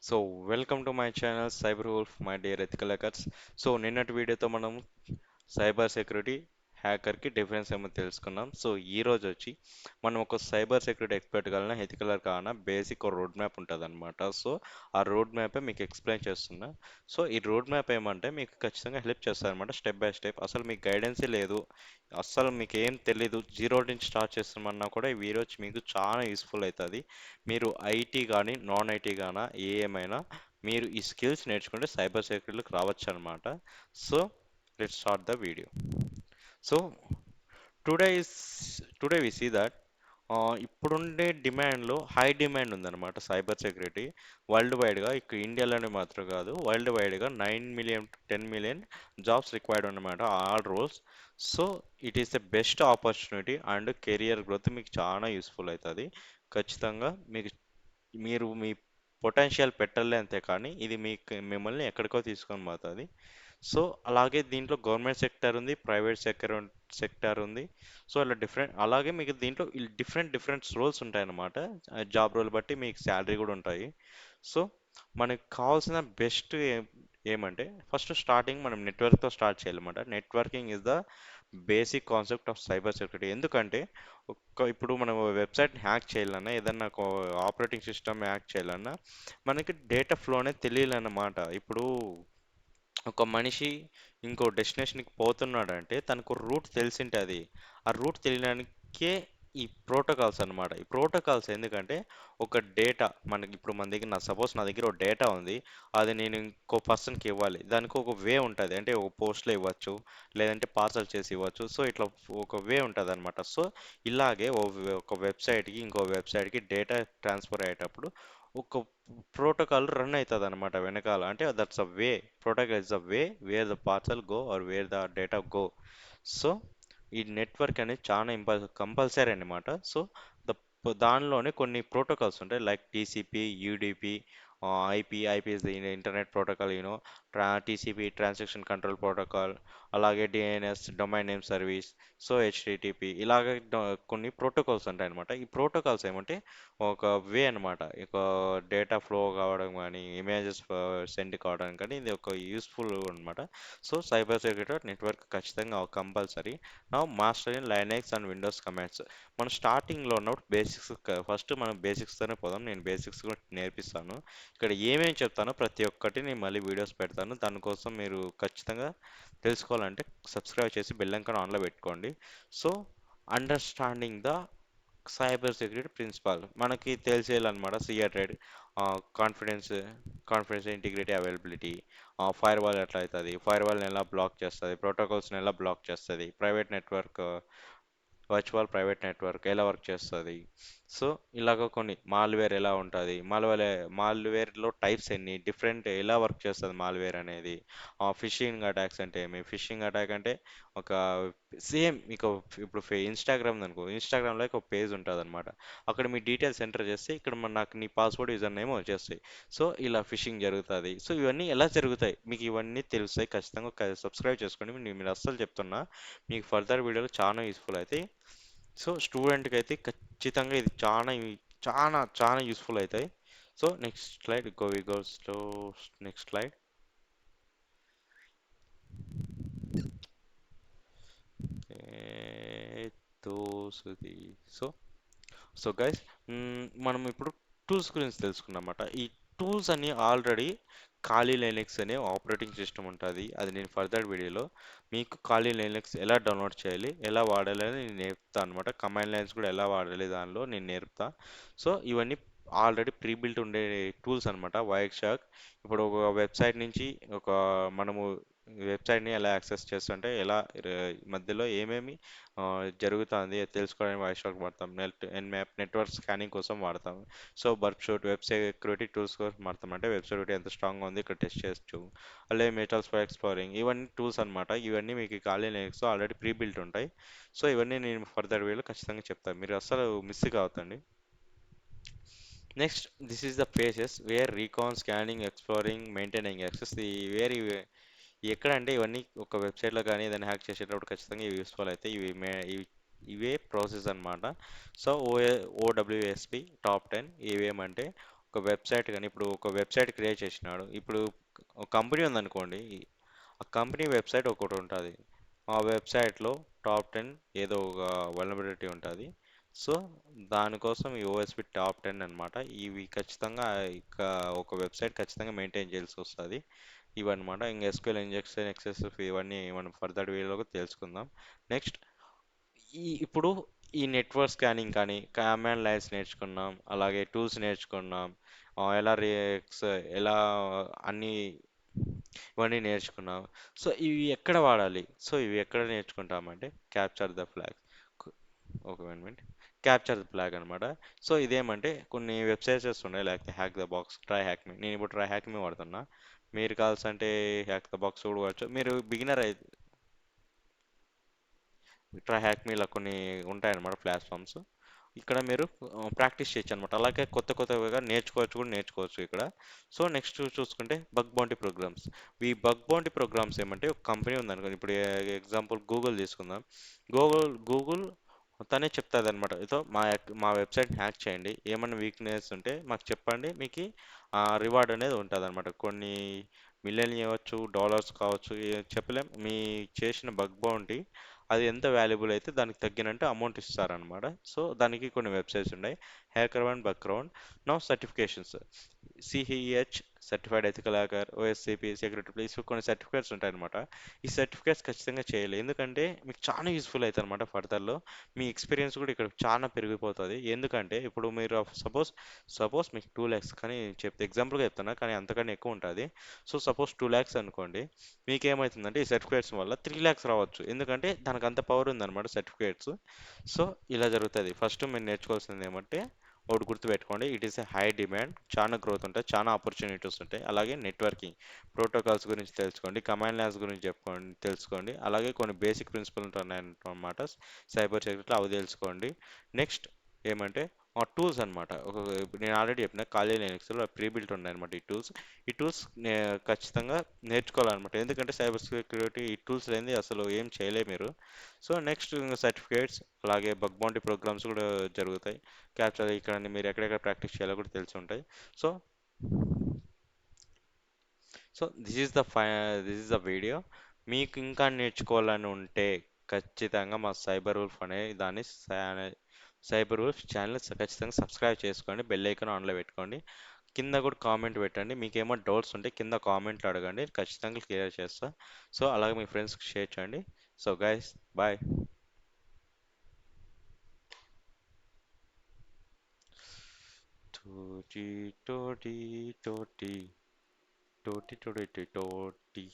So welcome to my channel cyber wolf my dear ethical hackers. So నిన్నటి వీడియోతో మనం cyber security హ్యాకర్కి difference ఏమో తెలుసుకున్నాం. సో ఈ రోజు వచ్చి మనం ఒక సైబర్ సెక్యూరిటీ ఎక్స్పర్ట్ కావాలన్నా ఎథికలర్ కావాలన్నా బేసిక్ రోడ్ మ్యాప్ ఉంటుంది అనమాట. సో ఆ రోడ్ మ్యాపే మీకు ఎక్స్ప్లెయిన్ చేస్తున్నా. సో ఈ రోడ్ మ్యాప్ ఏమంటే మీకు ఖచ్చితంగా హెల్ప్ చేస్తుంది అనమాట, స్టెప్ బై స్టెప్. అసలు మీకు గైడెన్సే లేదు, అస్సలు మీకు ఏం తెలీదు, జీరో నుంచి స్టార్ట్ చేస్తామన్నా కూడా ఈ వీడియో వచ్చి మీకు చాలా యూస్ఫుల్ అవుతుంది. మీరు ఐటీ కానీ నాన్ ఐటీ కానీ ఏమైనా మీరు ఈ స్కిల్స్ నేర్చుకుంటే సైబర్ సెక్యూరిటీలోకి రావచ్చు అనమాట. So let's start the video. So today is today we see that ఇప్పుడుండే డిమాండ్లో హై డిమాండ్ ఉందన్నమాట సైబర్ సెక్యూరిటీ. వరల్డ్ వైడ్గా ఇక్కడ ఇండియాలోనే మాత్రం కాదు, వరల్డ్ వైడ్గా 9 million to 10 million jobs required అన్నమాట, all roles. So it is the best opportunity and career growth మీకు చాలా యూస్ఫుల్ అవుతుంది. ఖచ్చితంగా మీకు మీరు మీ పొటెన్షియల్ పెట్టలే అంతే, కానీ ఇది మీకు మిమ్మల్ని ఎక్కడికో తీసుకొని పోతుంది. సో అలాగే దీంట్లో గవర్నమెంట్ సెక్టర్ ఉంది, ప్రైవేట్ సెక్టర్ ఉంది. సో అలా డిఫరెంట్, అలాగే మీకు దీంట్లో డిఫరెంట్ డిఫరెంట్ రోల్స్ ఉంటాయన్నమాట. జాబ్ రోల్ బట్టి మీకు శాలరీ కూడా ఉంటాయి. సో మనకి కావాల్సిన బెస్ట్ ఏమంటే ఫస్ట్ స్టార్టింగ్ మనం నెట్వర్క్తో స్టార్ట్ చేయాలన్నమాట. Networking is the basic concept of cyber security. ఎందుకంటే ఇప్పుడు మనం వెబ్సైట్ హ్యాక్ చేయాలన్నా, ఏదన్నా ఒక ఆపరేటింగ్ సిస్టమ్ హ్యాక్ చేయాలన్నా మనకి డేటా ఫ్లో అనేది తెలియాలన్నమాట. ఇప్పుడు ఒక మనిషి ఇంకో డెస్టినేషన్కి పోతున్నాడంటే తనకు రూట్ తెలిసింటే ఆ రూట్ తెలియడానికే ఈ ప్రోటోకాల్స్ అన్నమాట. ఈ ప్రోటోకాల్స్ ఎందుకంటే ఒక డేటా మనకి ఇప్పుడు మన దగ్గర సపోజ్ నా దగ్గర ఒక డేటా ఉంది, అది నేను ఇంకో పర్సన్కి ఇవ్వాలి. దానికి ఒక వే ఉంటుంది, అంటే ఒక పోస్ట్లో ఇవ్వచ్చు, లేదంటే పార్సల్ చేసి ఇవ్వచ్చు. సో ఇట్లా ఒక వే ఉంటుంది అనమాట. సో ఇలాగే ఒక వెబ్సైట్కి ఇంకో వెబ్సైట్కి డేటా ట్రాన్స్ఫర్ అయ్యేటప్పుడు ఒక ప్రోటోకాల్ రన్ అవుతుంది అనమాట వెనకాల. అంటే that's a way, protocol is a way where the parcel go or where the data go. So ఈ నెట్వర్క్ అనేది చాలా కంపల్సరీ అనమాట. సో దానిలోనే కొన్ని ప్రోటోకాల్స్ ఉంటాయి, like TCP, UDP, IP is the internet protocol, TCP transaction control protocol, అలాగే DNS domain name service, so HTTP, ఇలాగ కొన్ని ప్రోటోకాల్స్ ఉంటాయి అనమాట. ఈ ప్రోటోకాల్స్ ఏమంటే ఒక వే అనమాట, ఒక డేటా ఫ్లో కావడం కానీ, ఇమేజెస్ సెండ్ కావడం కానీ, ఇది ఒక యూస్ఫుల్ అనమాట. సో సైబర్ సెక్యూరిటీ నెట్వర్క్ ఖచ్చితంగా కంపల్సరీ. నా master in Linux and Windows commands. మనం స్టార్టింగ్లో ఉన్నప్పుడు బేసిక్స్, ఫస్ట్ మనం బేసిక్స్తోనే పోదాం. నేను బేసిక్స్ కూడా నేర్పిస్తాను. ఇక్కడ ఏమేమి చెప్తానో ప్రతి ఒక్కటి నేను మళ్ళీ వీడియోస్ పెడతాను. దానికోసం మీరు ఖచ్చితంగా తెలుసుకోవాలంటే సబ్స్క్రైబ్ చేసి బెల్ ఐకాన్ ఆన్లో పెట్టుకోండి. So understanding the cyber security principal మనకి తెలిసేయాలన్నమాట. CR confidence confidence integrity availability, firewall ఎట్లా అవుతుంది, ఫైర్ వాల్ని ఎలా బ్లాక్ చేస్తుంది, ప్రోటోకాల్స్ని ఎలా బ్లాక్ చేస్తుంది, private network virtual private network ఎలా వర్క్ చేస్తుంది. సో ఇలాగ కొన్ని మాల్వేర్ ఎలా ఉంటుంది, మాల్వేర్లో టైప్స్ ఎన్ని డిఫరెంట్, ఎలా వర్క్ చేస్తుంది మాల్వేర్ అనేది, ఫిషింగ్ అటాక్స్ అంటే ఏమి, ఫిషింగ్ అటాక్ అంటే ఒక సేమ్ మీకు ఇప్పుడు ఇన్స్టాగ్రామ్ అనుకో, ఇన్స్టాగ్రామ్లో ఒక పేజ్ ఉంటుంది అనమాట. అక్కడ మీ డీటెయిల్స్ ఎంటర్ చేస్తే ఇక్కడ నాకు నీ పాస్వర్డ్ యూజర్ నేమ్ వచ్చేస్తాయి. సో ఇలా ఫిషింగ్ జరుగుతుంది. సో ఇవన్నీ ఎలా జరుగుతాయి మీకు ఇవన్నీ తెలుస్తాయి. ఖచ్చితంగా సబ్స్క్రైబ్ చేసుకోండి. మీరు అస్సలు చెప్తున్నా, మీకు ఫర్దర్ వీడియోలు చాలా యూస్ఫుల్ అవుతాయి. సో స్టూడెంట్కి అయితే ఖచ్చితంగా ఇది చాలా చాలా చాలా యూస్ఫుల్ అవుతాయి. So next slide goes to next slide. దోసుది. సో సో గైస్, మనం ఇప్పుడు టూల్స్ గురించి తెలుసుకున్నమాట. ఈ టూల్స్ అన్ని ఆల్రెడీ ఖాళీ లైనక్స్ అనే ఆపరేటింగ్ సిస్టమ్ ఉంటుంది. అది నేను ఫర్దర్ వీడియోలో మీకు ఖాళీ లైనక్స్ ఎలా డౌన్లోడ్ చేయాలి, ఎలా వాడాలి అని నేను నేర్పుతాను అనమాట. కమాండ్ లైన్స్ కూడా ఎలా వాడాలి దానిలో నేను నేర్పుతా. సో ఇవన్నీ ఆల్రెడీ ప్రీ బిల్ట్ ఉండే టూల్స్ అనమాట. వైట్ షార్క్ ఇప్పుడు ఒక వెబ్సైట్ నుంచి ఒక మనము వెబ్సైట్ని ఎలా యాక్సెస్ చేస్తుంటే ఎలా మధ్యలో ఏమేమి జరుగుతుంది తెలుసుకోవడానికి వైట్ షార్క్ వాడతాం. ఎన్మ్యాప్ నెట్వర్క్ స్కానింగ్ కోసం వాడతాం. So burp shoot web security tools కోసం వాడతాం, అంటే వెబ్ సెక్యూరిటీ ఎంత స్ట్రాంగ్గా ఉంది ఇక్కడ టెస్ట్ చేయొచ్చు. అలాగే మెటల్స్ ఫర్ ఎక్స్ప్లోరింగ్, ఇవన్నీ టూల్స్ అనమాట. ఇవన్నీ మీకు ఖాళీ లినక్స్లో ఆల్రెడీ ప్రీ బిల్ట్ ఉంటాయి. సో ఇవన్నీ నేను ఫర్దర్ వేలో ఖచ్చితంగా చెప్తాను, మీరు అస్సలు మిస్ కావద్దండి. Next, this is the places where recon scanning exploring maintaining access. ఈ వేర్ ఇవి ఎక్కడంటే ఇవన్నీ ఒక వెబ్సైట్లో కానీ ఏదైనా హ్యాక్ చేసేటప్పుడు ఖచ్చితంగా ఇవి యూస్ఫుల్ అవుతాయి. ఇవే ప్రాసెస్ అనమాట. సో ఓడబ్ల్యూఎస్పి టాప్ 10 ఏవేమంటే ఒక వెబ్సైట్ కానీ ఇప్పుడు ఒక వెబ్సైట్ క్రియేట్ చేసినాడు. ఇప్పుడు ఒక కంపెనీ ఉందనుకోండి. ఆ కంపెనీ వెబ్సైట్ ఒకటి ఉంటుంది. ఆ వెబ్సైట్లో టాప్ 10 ఏదో ఒక వల్నరబిలిటీ ఉంటుంది. సో దానికోసం ఈ ఓఎస్పి టాప్ 10 అన్నమాట. ఇవి ఖచ్చితంగా ఇక ఒక వెబ్సైట్ ఖచ్చితంగా మెయింటైన్ చేయాల్సి వస్తుంది. ఇవన్నమాట. ఇంకా ఎస్క్యూఎల్ ఇంజెక్షన్, ఎక్సెసివ్ ఇవన్నీ మనం ఫర్దర్ వీడియోలో తెలుసుకుందాం. నెక్స్ట్ ఇప్పుడు ఈ నెట్వర్క్ స్కానింగ్ కానీ కమాండ్ లైన్స్ నేర్చుకున్నాం, అలాగే టూల్స్ నేర్చుకున్నాం, ఎలా రియాక్ట్స్, ఎలా అన్ని ఇవన్నీ నేర్చుకున్నాం. సో ఇవి ఎక్కడ వాడాలి, సో ఇవి ఎక్కడ నేర్చుకుంటామంటే క్యాప్చర్ ద ఫ్లాగ్. ఒక 1 మినిట్. క్యాప్చర్ ద ఫ్లాగ్ అనమాట. సో ఇదేమంటే కొన్ని వెబ్సైట్స్ ఉన్నాయి, లేకపోతే hack the box, try hack me. నేను ఇప్పుడు ట్రై హ్యాక్ మీ వాడుతున్నా. మీరు కావాల్సి అంటే హ్యాక్ ద బాక్స్ కూడా వాడచ్చు. మీరు బిగినర్ అయితే ట్రై హ్యాక్ మీ ఇలా కొన్ని ఉంటాయన్నమాట ప్లాట్ఫామ్స్. ఇక్కడ మీరు ప్రాక్టీస్ చేయొచ్చు అనమాట. అలాగే కొత్త కొత్తగా నేర్చుకోవచ్చు కూడా నేర్చుకోవచ్చు ఇక్కడ. సో నెక్స్ట్ చూసుకుంటే బగ్ బౌంటీ ప్రోగ్రామ్స్. ఈ బగ్ బౌంటీ ప్రోగ్రామ్స్ ఏమంటే ఒక కంపెనీ ఉందనుకోండి. ఇప్పుడు ఎగ్జాంపుల్ గూగుల్ తీసుకుందాం. గూగుల్ తనే చెప్తుంది అనమాట. ఇదో మా వెబ్సైట్ హ్యాక్ చేయండి, ఏమన్నా వీక్నెస్ ఉంటే మాకు చెప్పండి, మీకు రివార్డ్ అనేది ఉంటుంది అనమాట. కొన్ని మిలియన్ ఇవ్వచ్చు, డాలర్స్ కావచ్చు, చెప్పలేం. మీ చేసిన బగ్ బౌంటీ అది ఎంత వాల్యుబుల్ అయితే దానికి తగ్గినట్టు అమౌంట్ ఇస్తారనమాట. సో దానికి కొన్ని వెబ్సైట్స్ ఉన్నాయి. Hacker one, bugcrowd. Now certifications. CEH certified ethical hacker, OSCP security please కొన్ని సర్టిఫికేట్స్ ఉంటాయన్నమాట. ఈ సర్టిఫికేట్స్ ఖచ్చితంగా చేయాలి, ఎందుకంటే మీకు చాలా యూస్ఫుల్ అవుతుంది అనమాట. ఫర్దర్లో మీ ఎక్స్పీరియన్స్ కూడా ఇక్కడ చాలా పెరిగిపోతుంది. ఎందుకంటే ఇప్పుడు మీరు సపోజ్ మీకు 2 lakhs, కానీ చెప్తే ఎగ్జాంపుల్గా చెప్తున్నా, కానీ అంతకన్నా ఎక్కువ ఉంటుంది. సో సపోజ్ 2 lakhs అనుకోండి. మీకేమవుతుందంటే ఈ సర్టిఫికేట్స్ వల్ల 3 lakhs రావచ్చు, ఎందుకంటే దానికి అంత పవర్ ఉందన్నమాట సర్టిఫికేట్స్. సో ఇలా జరుగుతుంది. ఫస్ట్ మీరు నేర్చుకోవాల్సింది ఏమంటే ఒకటి గుర్తుపెట్టుకోండి, it is a high demand. చాలా గ్రోత్ ఉంటాయి, చాలా ఆపర్చునిటీస్ ఉంటాయి. అలాగే నెట్వర్కింగ్ ప్రోటోకాల్స్ గురించి తెలుసుకోండి, కమాండ్ లైన్స్ గురించి తెలుసుకోండి. అలాగే కొన్ని బేసిక్ ప్రిన్సిపల్ ఉంటాయన్నమాట సైబర్ సెక్యూరిటీలో, అవి తెలుసుకోండి. నెక్స్ట్ ఏమంటే టూల్స్ అనమాట. నేను ఆల్రెడీ చెప్పిన ఖాళీ లైనక్స్లో ప్రీ బిల్ట్ ఉన్నాయన్నమాట ఈ టూల్స్ ఖచ్చితంగా నేర్చుకోవాలన్నమాట. ఎందుకంటే సైబర్ సెక్యూరిటీ ఈ టూల్స్ లేనిది అసలు ఏం చేయలేరు మీరు. సో నెక్స్ట్ సర్టిఫికేట్స్, అలాగే బగ్ బౌంటీ ప్రోగ్రామ్స్ కూడా జరుగుతాయి. క్యాప్చర్ ఇక్కడ మీరు ఎక్కడెక్కడ ప్రాక్టీస్ చేయాలో కూడా తెలిసి ఉంటాయి. So so this is the video. మీకు ఇంకా నేర్చుకోవాలని ఉంటే ఖచ్చితంగా మా సైబర్ ఉల్ఫ్ అనే దాన్ని సైబర్ ఉల్ఫ్ ఛానల్ ఖచ్చితంగా సబ్స్క్రైబ్ చేసుకోండి, బెల్ ఐకాన్ ఆన్లో పెట్టుకోండి. కింద కూడా కామెంట్ పెట్టండి, మీకేమో డౌట్స్ ఉంటే కింద కామెంట్లు అడగండి, ఖచ్చితంగా క్లియర్ చేస్తా. సో అలాగే మీ ఫ్రెండ్స్కి షేర్ చేయండి. So guys, bye. టోటీ టోటీ టోటీ టోటీ టోటీ టోటీ